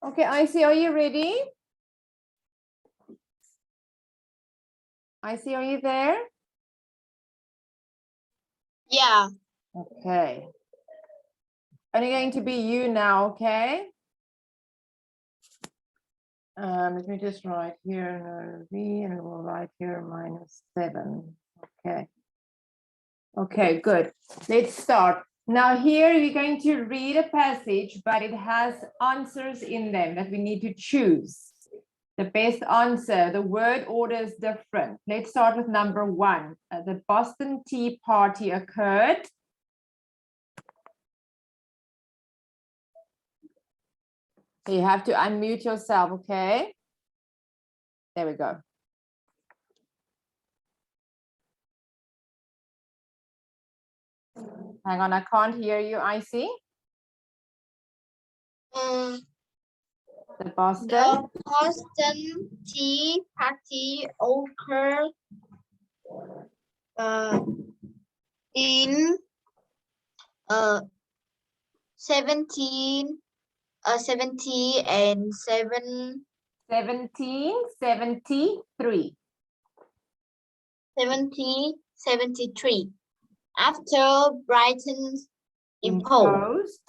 Okay, Icy, are you ready? Icy, are you there? Yeah. Okay. Only going to be you now, okay? Let me just write here V and we'll write here -7. Okay. Okay, good. Let's start. Now here we're going to read a passage, but it has answers in them that we need to choose. The best answer, the word order is different. Let's start with number 1. The Boston Tea Party occurred. So you have to unmute yourself, okay? There we go. Hang on, I can't hear you, Icy. The Boston. The Boston Tea Party occurred in 1770 and 1773. 1773 after Britain imposed.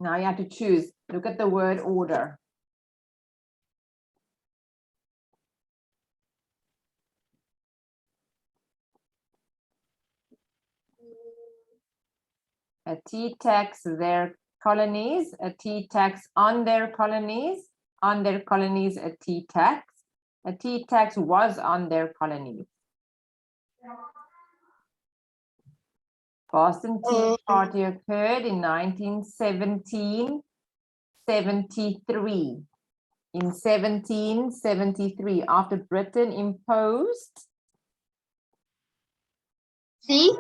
Now you have to choose. Look at the word order. A tea tax their colonies, a tea tax on their colonies, on their colonies a tea tax was on their colonies. Boston Tea Party occurred in 1973. In 1773, after Britain imposed. See?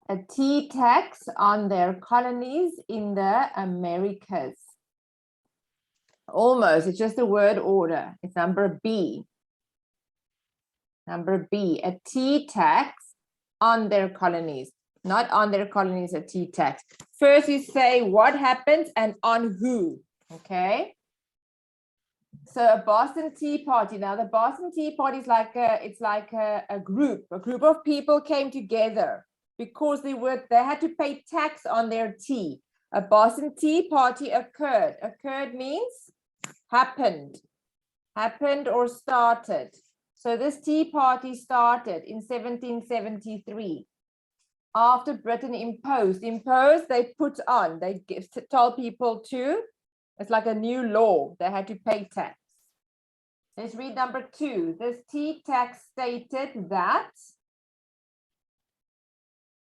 A tea tax on their colonies in the Americas. Almost, it's just a word order. It's number B. Number B, a tea tax on their colonies. Not on their colonies, a tea tax. First you say what happens and on who, okay? So a Boston Tea Party. Now the Boston Tea Party is like a group of people came together because they had to pay tax on their tea. A Boston Tea Party occurred. Occurred means happened or started. So this tea party started in 1773. After Britain imposed, they put on, they told people to, it's like a new law, they had to pay tax. Let's read number 2. This tea tax stated that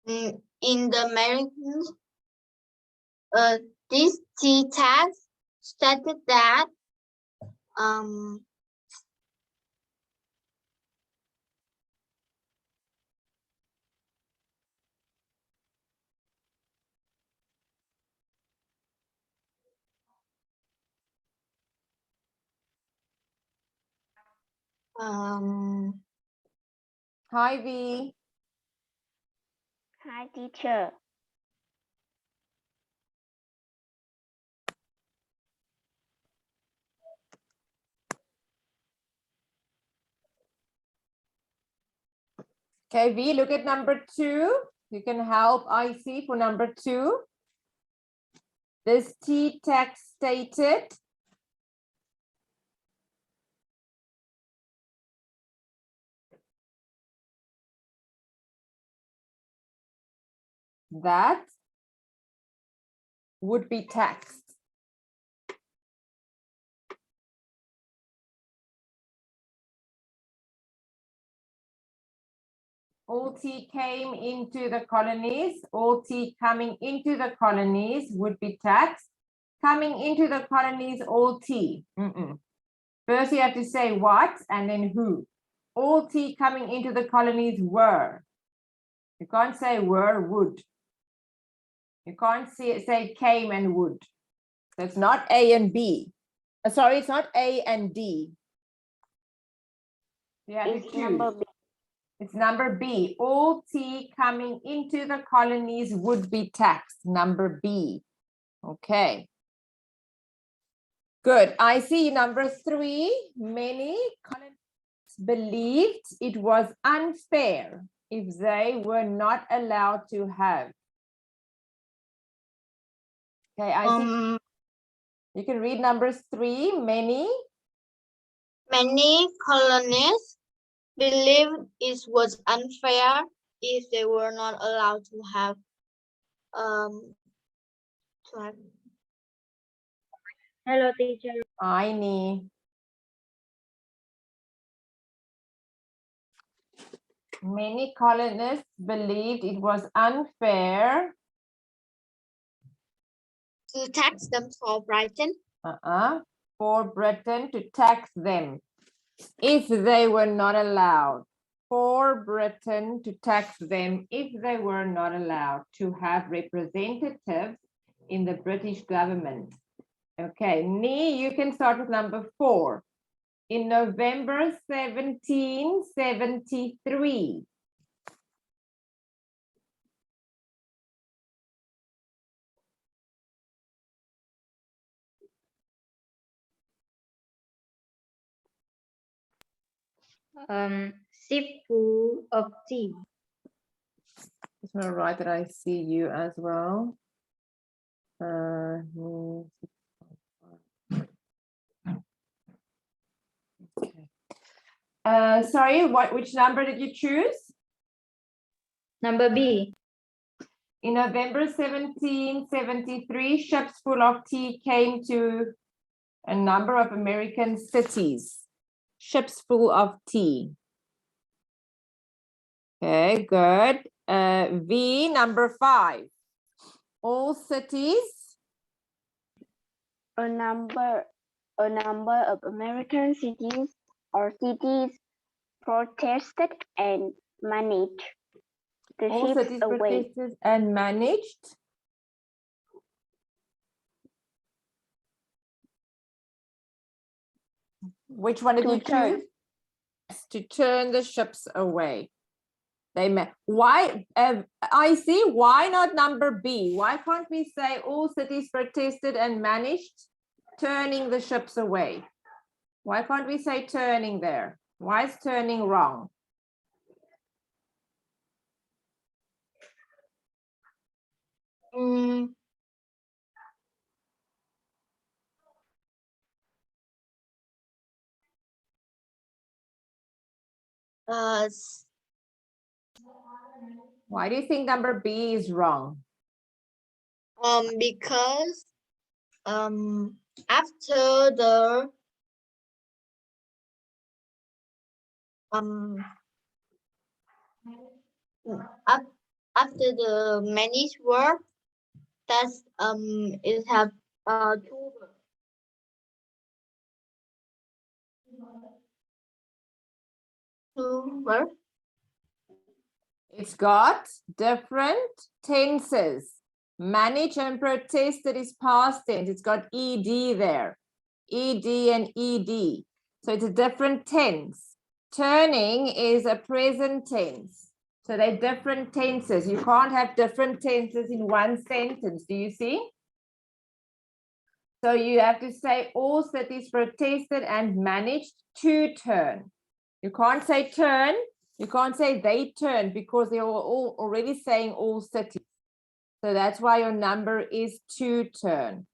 in the Americans, this tea tax stated that hi V. Hi, teacher. Okay, V, look at number 2. You can help IC for number 2. This tea tax stated that would be taxed. All tea came into the colonies. All tea coming into the colonies would be taxed. Coming into the colonies, all tea. First, you have to say what and then who. All tea coming into the colonies were. You can't say were, would. You can't say came and would. So it's not A and B. Sorry, it's not A and D. You have to choose. Number B. It's number B. All tea coming into the colonies would be taxed. Number B. Okay. Good. I see number 3. Many colonists believed it was unfair if they were not allowed to have. Okay, I see. You can read number 3. Many colonists believed it was unfair if they were not allowed to have Hello, teacher. I need. Many colonists believed it was unfair to tax them for Britain. For Britain to tax them if they were not allowed. For Britain to tax them if they were not allowed to have representatives in the British government. Okay, Nee, you can start with number 4. In November 1773. Ship full of tea. Just want to write that I see you as well. Okay. Sorry, which number did you choose? Number B. In November 1773, ships full of tea came to a number of American cities. Ships full of tea. Okay, good. V, number 5. All cities. A number of American cities or cities protested and managed the All ships cities away. protested and managed. Which one did you choose? To turn the ships away. They met. Why? I see. Why not number B? Why can't we say all cities protested and managed turning the ships away? Why can't we say turning there? Why is turning wrong? Why do you think number B is wrong? Because after the after the managed work, that's it have two words. It's got different tenses. Manage and protested is past tense. It's got ed there. Ed and ed. So it's a different tense. Turning is a present tense. So they're different tenses. You can't have different tenses in one sentence. Do you see? So you have to say all cities protested and managed to turn. You can't say turn. You can't say they turned because they were all already saying all cities. So that's why your number is to turn.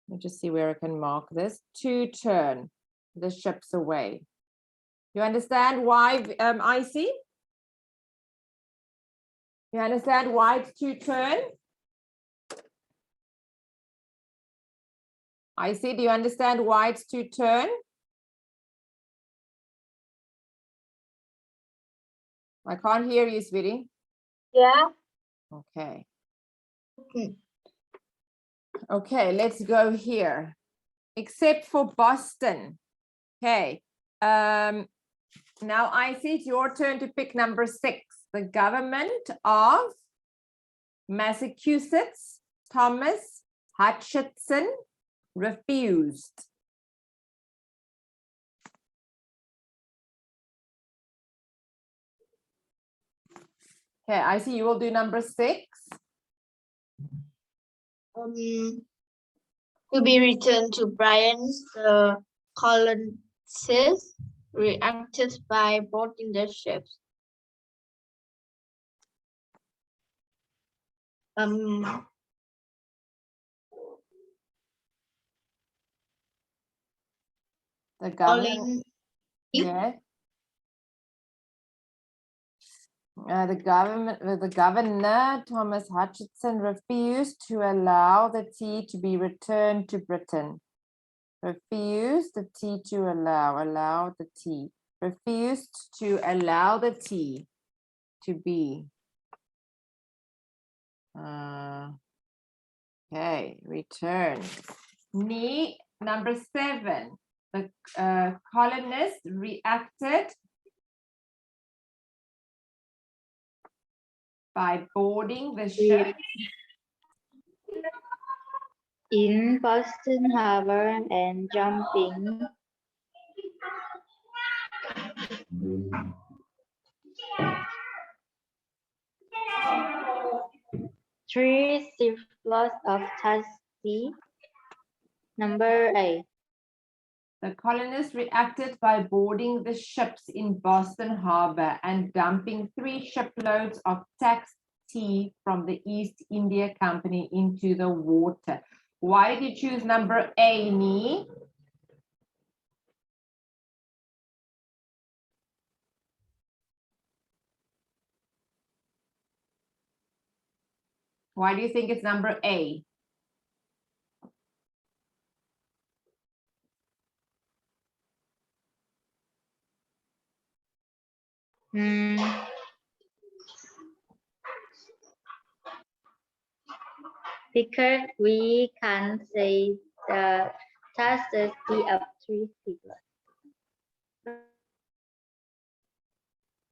Let me just see where I can mark this. To turn the ships away. You understand why, Icy? You understand why it's to turn? Icy, do you understand why it's to turn? I can't hear you, sweetie. Yeah. Okay. Okay, let's go here. Except for Boston. Okay. Now I see it's your turn to pick number 6. the government of Massachusetts, Thomas Hutchinson refused. Okay, I see you will do number 6. To be returned to Brian, the colonists reacted by boarding the ships. The government, yeah. The governor, Thomas Hutchinson, refused to allow the tea to be returned to Britain. Refused the tea to allow the tea. Refused to allow the tea to be. Okay, return. Number 7. The colonists reacted by boarding the ship in Boston Harbor and jumping 3 shiploads of taxi. Number 8. The colonists reacted by boarding the ships in Boston Harbor and dumping 3 shiploads of taxed tea from the East India Company into the water. Why did you choose number A, Nee? Why do you think it's number A? Because we can say the taxes of 3 shiploads.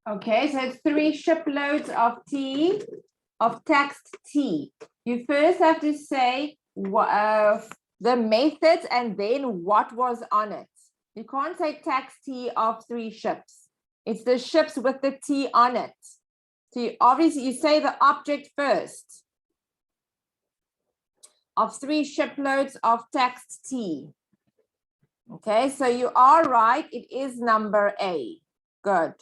Okay, so it's 3 shiploads of tea, of taxed tea. You first have to say the methods and then what was on it. You can't say taxed tea of 3 ships. It's the ships with the tea on it. So you, obviously you say the object first. Of 3 shiploads of taxed tea. Okay, so you are right. It is number A. Good.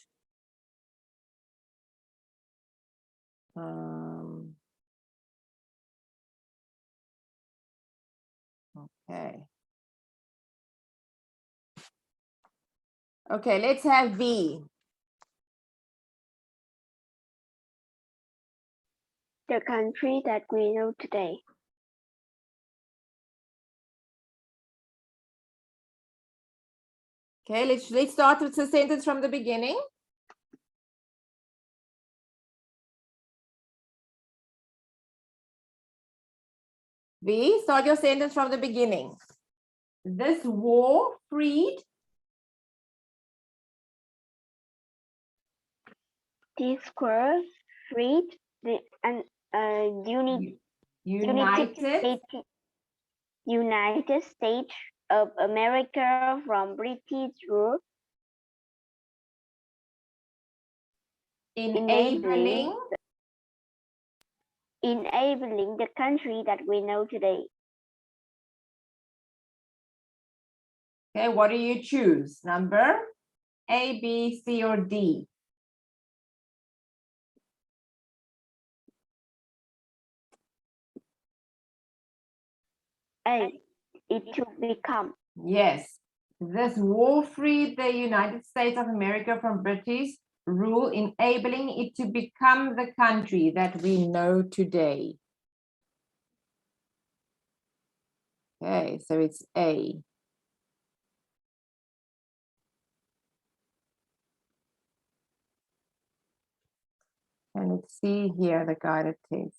Okay. Okay, let's have V. The country that we know today. Okay, let's start with the sentence from the beginning. V, start your sentence from the beginning. This war freed. These were freed the United States of America from British rule, enabling the country that we know today. Okay, what do you choose? Number A, B, C, or D? A, it should become. Yes. This war freed the United States of America from British rule, enabling it to become the country that we know today. Okay, so it's A. And let's see here the guided test.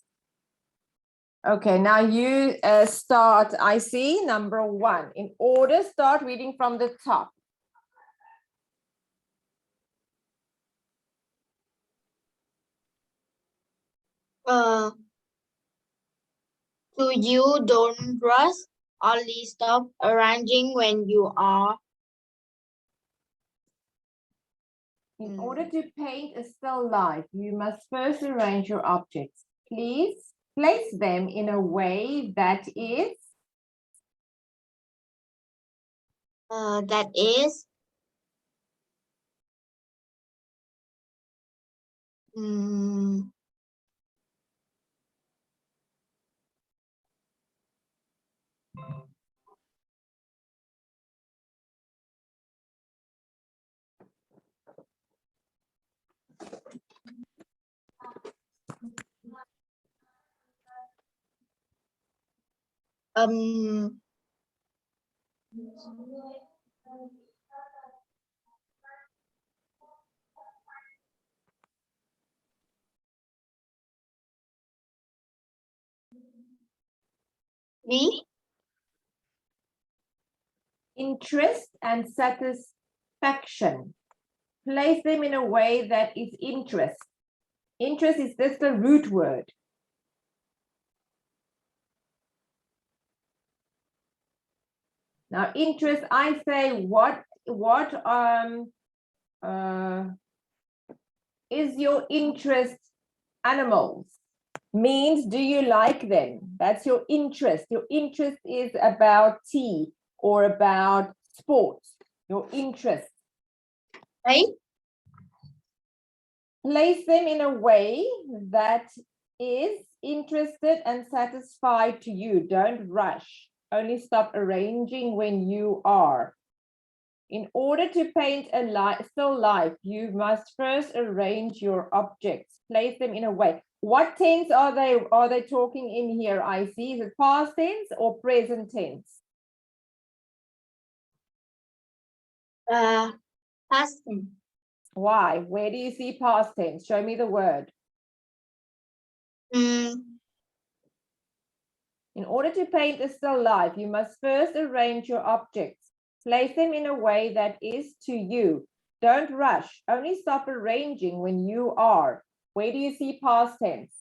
Okay, now you start, I see, number 1. In order, start reading from the top. So you don't rush, only stop arranging when you are. In order to paint a still life, you must first arrange your objects. Please place them in a way that is That is. Me? interest and satisfaction. Place them in a way that is interest. Interest is just the root word. Now, interest, I say, what is your interest animals? Means, do you like them? That's your interest. Your interest is about tea or about sports. Your interest. Right? Place them in a way that is interested and satisfied to you. Don't rush. Only stop arranging when you are. In order to paint a still life, you must first arrange your objects. Place them in a way. What tense are they talking in here? I see. Is it past tense or present tense? Past tense. Why? Where do you see past tense? Show me the word. In order to paint a still life, you must first arrange your objects. Place them in a way that is to you. Don't rush. Only stop arranging when you are. Where do you see past tense?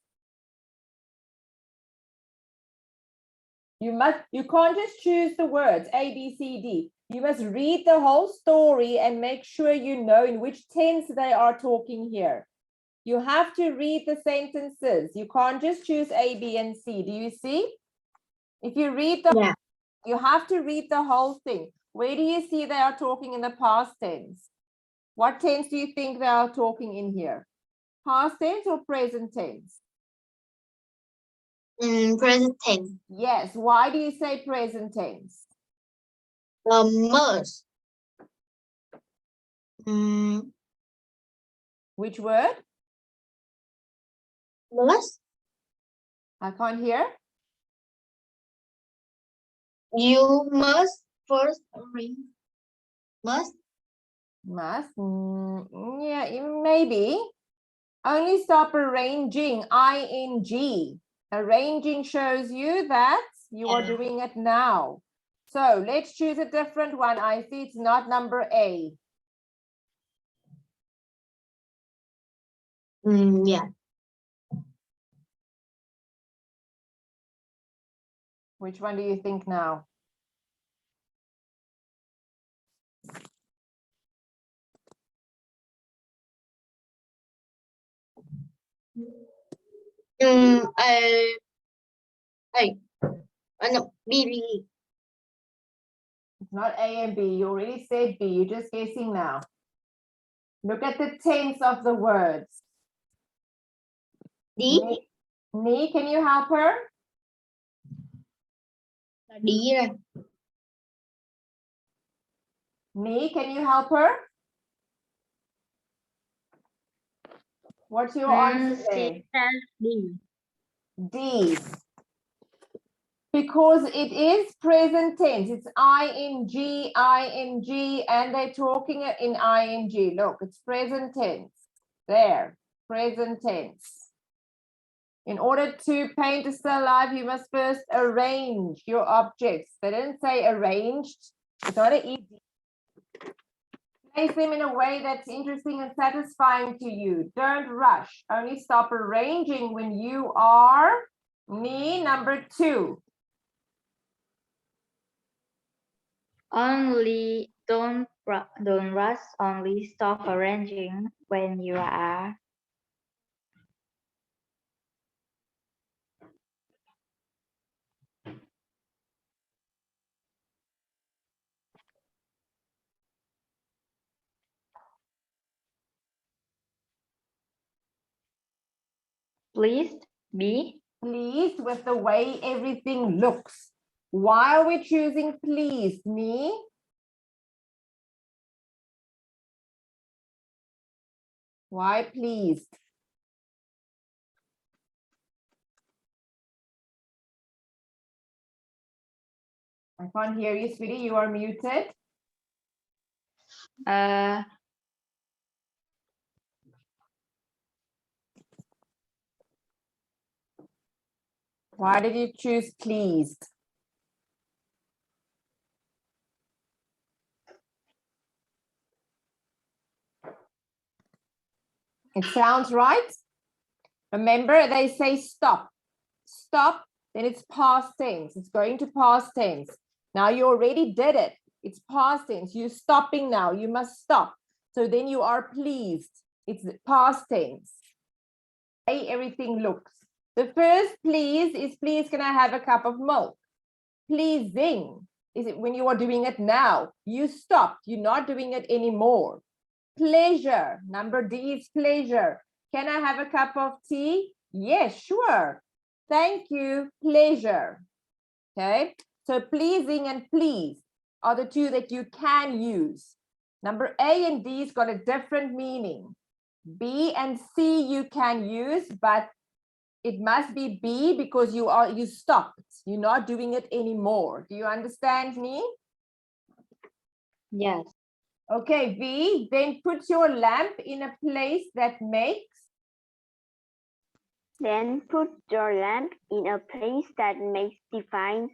You can't just choose the words A, B, C, D. You must read the whole story and make sure you know in which tense they are talking here. You have to read the sentences. You can't just choose A, B, and C. Do you see? If you read the, Yeah. you have to read the whole thing. Where do you see they are talking in the past tense? What tense do you think they are talking in here? Past tense or present tense? Present tense. Yes. Why do you say present tense? Must. Which word? Must. I can't hear. You must first arrange. Must. Must. Yeah, maybe. Only stop arranging. ing. Arranging shows you that you are doing it now. So let's choose a different one. I see it's not number A. Yeah. Which one do you think now? No, B. It's not A and B. You already said B. You're just guessing now. Look at the tense of the words. D. Nee, can you help her? D này. Nee, can you help her? What's your answer there? D. D. Because it is present tense. It's ing, and they're talking in ing. Look, it's present tense. There, present tense. In order to paint a still life, you must first arrange your objects. They didn't say arranged. It's not an easy. Place them in a way that's interesting and satisfying to you. Don't rush. Only stop arranging when you are me. Number 2. Only don't rush. Only stop arranging when you are. Pleased, be. Pleased with the way everything looks. Why are we choosing pleased? Me? Why pleased? I can't hear you, sweetie. You are muted. Why did you choose pleased? It sounds right. Remember, they say stop. Stop, then it's past tense. It's going to past tense. Now you already did it. It's past tense. You're stopping now. You must stop. So then you are pleased. It's past tense. Hey, everything looks. The first please is please can I have a cup of milk? Pleasing is it when you are doing it now. You stopped. You're not doing it anymore. Pleasure. Number D is pleasure. Can I have a cup of tea? Yes, sure. Thank you. Pleasure. Okay. So pleasing and please are the two that you can use. Number A and D's got a different meaning. B and C you can use, but it must be B because you stopped. You're not doing it anymore. Do you understand me? Yes. Okay, V, then put your lamp in a place that makes. Then put your lamp in a place that makes defined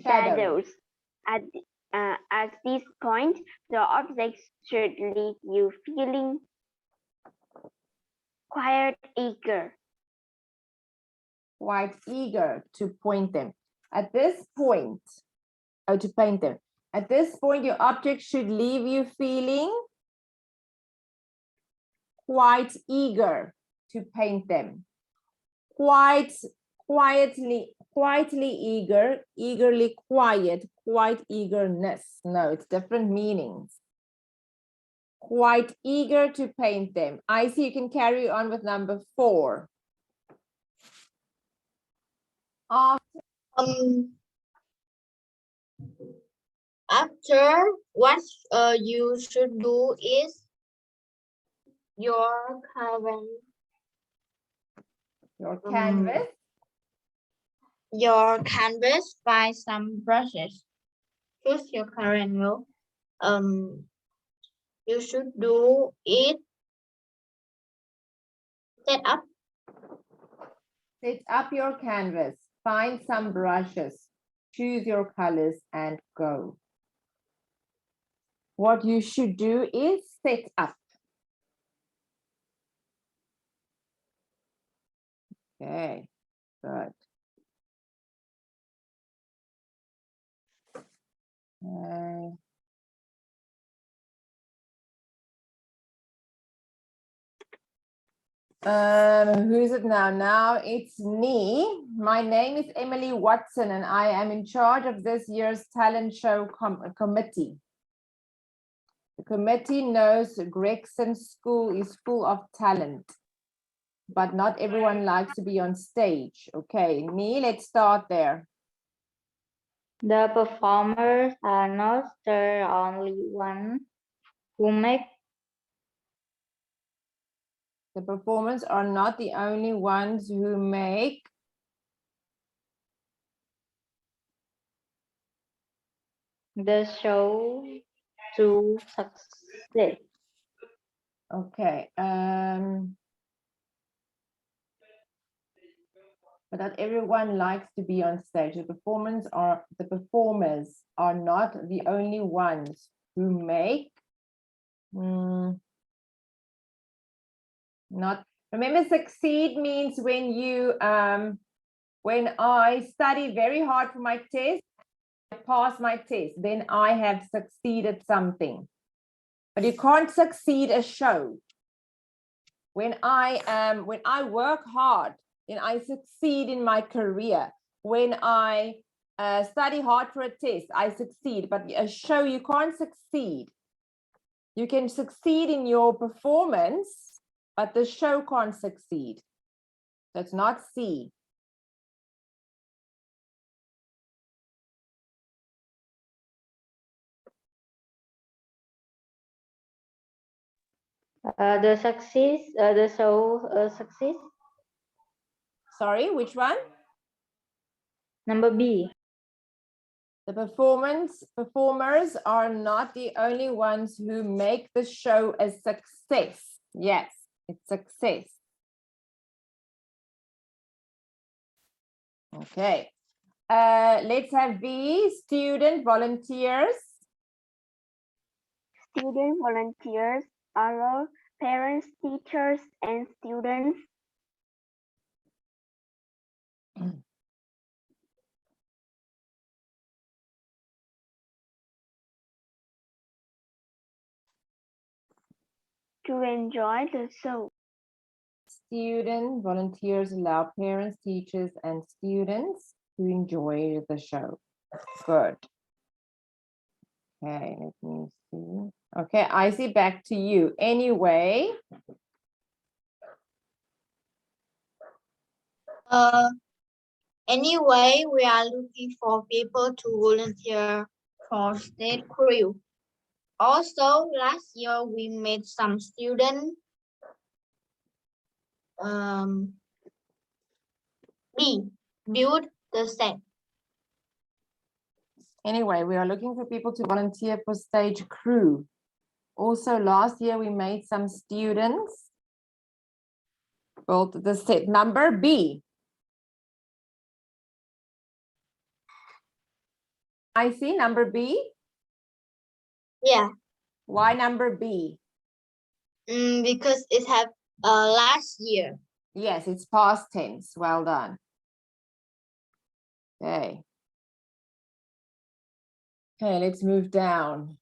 shadows. At this point, the objects should leave you feeling quite eager. Quite eager to point them. At this point, or to paint them. At this point, your object should leave you feeling quite eager to paint them. Quietly eager, eagerly quiet, quite eagerness. No, it's different meanings. Quite eager to paint them. I see you can carry on with number 4. After what you should do is your canvas, buy some brushes. Choose your current role. You should do it. Set up your canvas. Find some brushes. Choose your colors and go. What you should do is set up. Okay, good. Who's it now? Now it's me. My name is Emily Watson and I am in charge of this year's talent show committee. The committee knows Gregson School is full of talent, but not everyone likes to be on stage. Okay, me, let's start there. The performers are not the only one who make. The performers are not the only ones who make the show to succeed. Okay. but not everyone likes to be on stage. The performers are not the only ones who make not remember, succeed means when you when I study very hard for my test, I pass my test, then I have succeeded something. But you can't succeed a show. When I work hard, then I succeed in my career. When I study hard for a test, I succeed. But a show, you can't succeed. You can succeed in your performance, but the show can't succeed. That's not C. The show success. Sorry, which one? Number B. The performers are not the only ones who make the show a success. Yes, it's success. Okay. Let's have B, student volunteers. Student volunteers are parents, teachers, and students. To enjoy the show. Student volunteers allow parents, teachers, and students to enjoy the show. Good. Okay, let me see. Okay, Icy, back to you. Anyway. Anyway, we are looking for people to volunteer for state crew. Also, last year we made some students build the set. Anyway, we are looking for people to volunteer for stage crew. Also, last year we made some students build the set. Number B. I see number B. Yeah, Why number B? because it had last year. Yes, it's past tense. Well done. Okay. Okay, let's move down.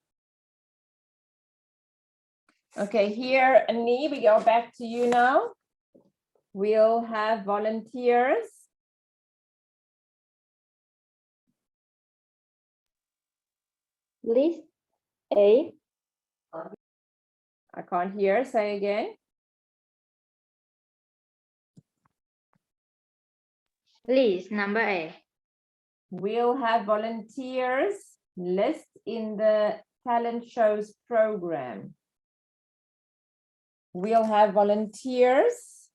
Okay, here, Annie, we go back to you now. We'll have volunteers. List A. I can't hear, say again. List number A. We'll have volunteers list in the talent shows program. We'll have volunteers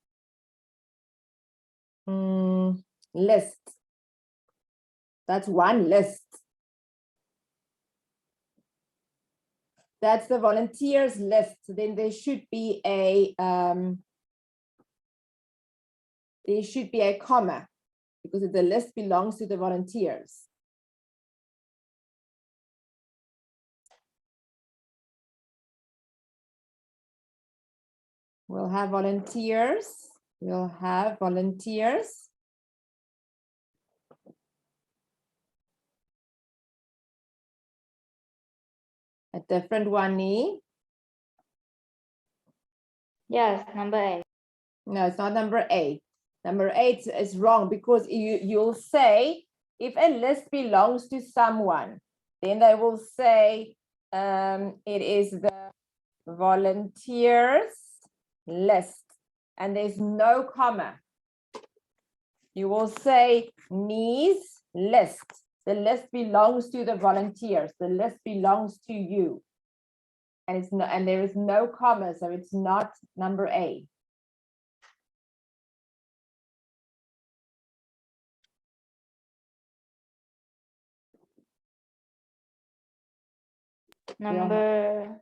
list. That's one list. That's the volunteers list. Then there should be a comma because the list belongs to the volunteers. We'll have volunteers. We'll have volunteers. A different one, Nee. Yes, number A. No, it's not number 8. Number 8 is wrong because you'll say if a list belongs to someone, then they will say it is the volunteers list and there's no comma. You will say Nee's list. The list belongs to the volunteers. The list belongs to you. And it's not, and there is no comma, so it's not number A. Number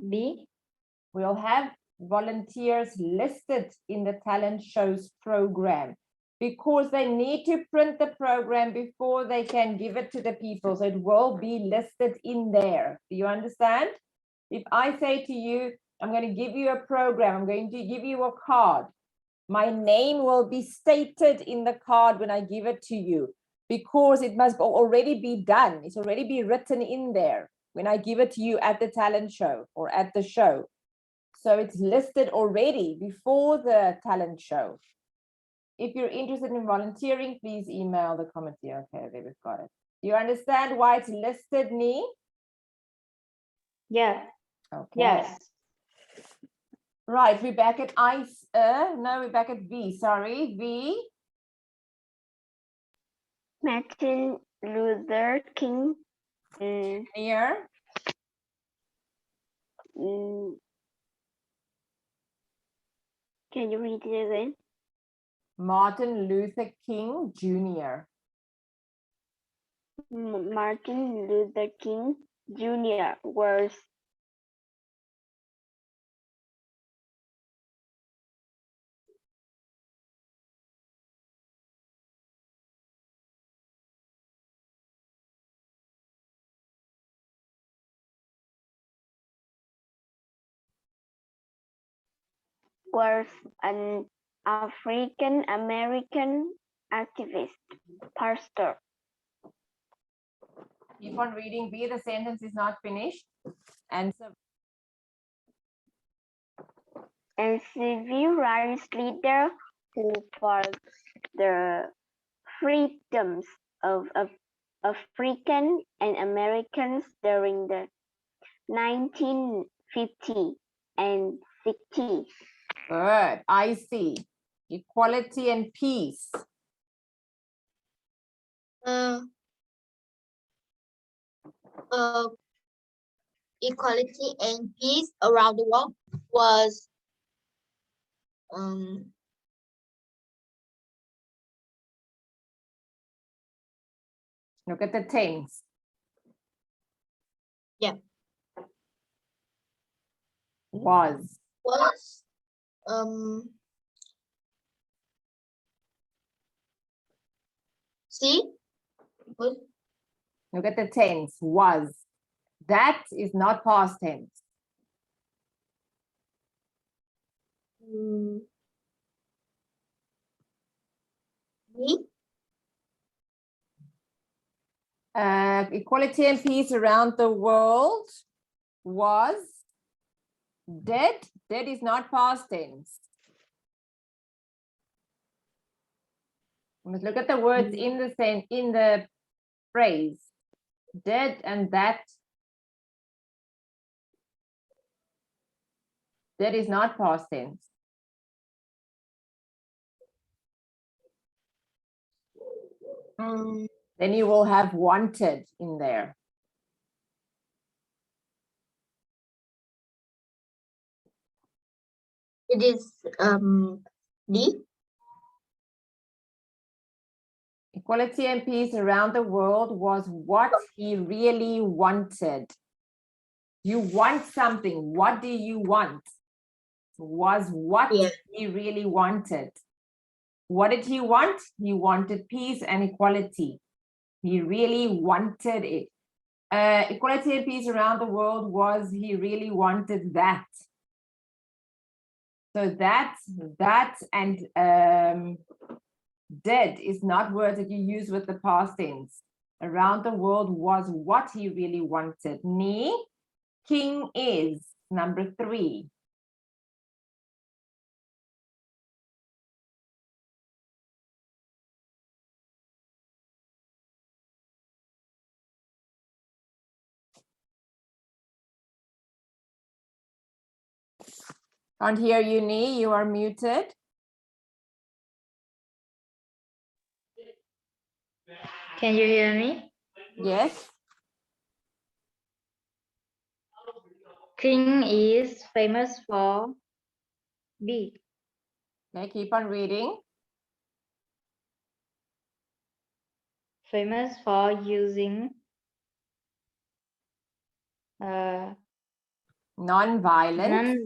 B. We'll have volunteers listed in the talent shows program. because they need to print the program before they can give it to the people. So it will be listed in there. Do you understand? If I say to you, I'm going to give you a program, I'm going to give you a card, my name will be stated in the card when I give it to you, because it must already be done. It's already be written in there when I give it to you at the talent show or at the show. So it's listed already before the talent show. If you're interested in volunteering, please email the committee. Okay, there we've got it. Do you understand why it's listed, Nee? Yeah. Okay. Yes. Right, we're back at no, we're back at V, sorry, V. Martin Luther King. Here. Can you read it again? Martin Luther King Jr. Martin Luther King Jr. was an African American activist, pastor. Keep on reading, B, the sentence is not finished. And so And civil rights leader who fought the freedoms of African and Americans during the 1950s and 60s. good, I see. Equality and peace. Equality and peace around the world was Look at the tense. Yeah. Was. See? Look at the tense, was. That is not past tense. Equality and peace around the world was dead. Dead is not past tense. We must look at the words in the phrase. Dead and that. That is not past tense. Then you will have wanted in there. It is D. Equality and peace around the world was what he really wanted. You want something. What do you want? Was what he really wanted. What did he want? He wanted peace and equality. He really wanted it. Equality and peace around the world was he really wanted that. So that and dead is not words that you use with the past tense. Around the world was what he really wanted. Nee, king is number 3. Can't hear you, Nee, you are muted. Can you hear me? Yes. King is famous for B. Okay, keep on reading. Famous for using Non-violent.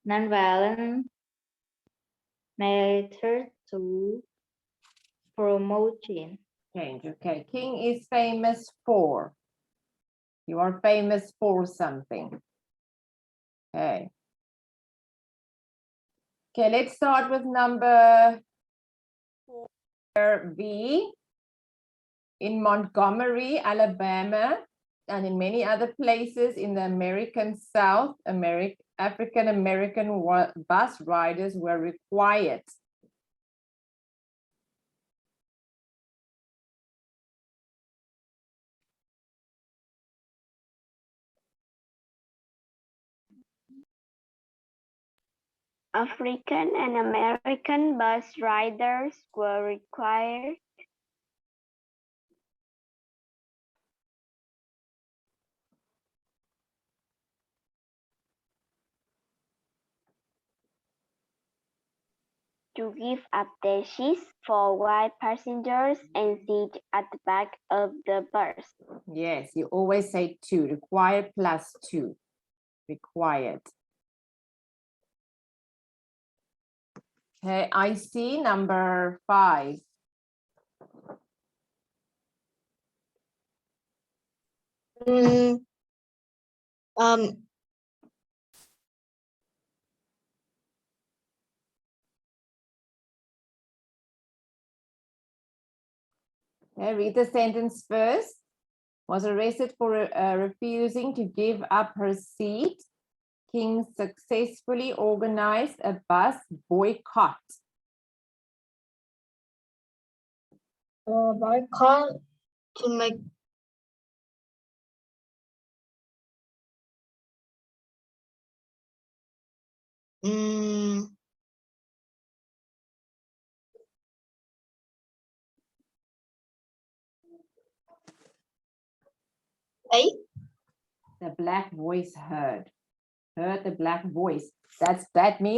non-violent method to promotion. Change. Okay. King is famous for. You are famous for something. Okay. Okay, let's start with number 4B. In Montgomery, Alabama, and in many other places in the American South, African American bus riders were required African and American bus riders were required to give up their seats for white passengers and sit at the back of the bus. Yes, you always say 2, required plus 2, required. Okay, I see number 5. Okay, read the sentence first. Was arrested for refusing to give up her seat. King successfully organized a bus boycott. Boycott to make The black voice heard the black voice. That means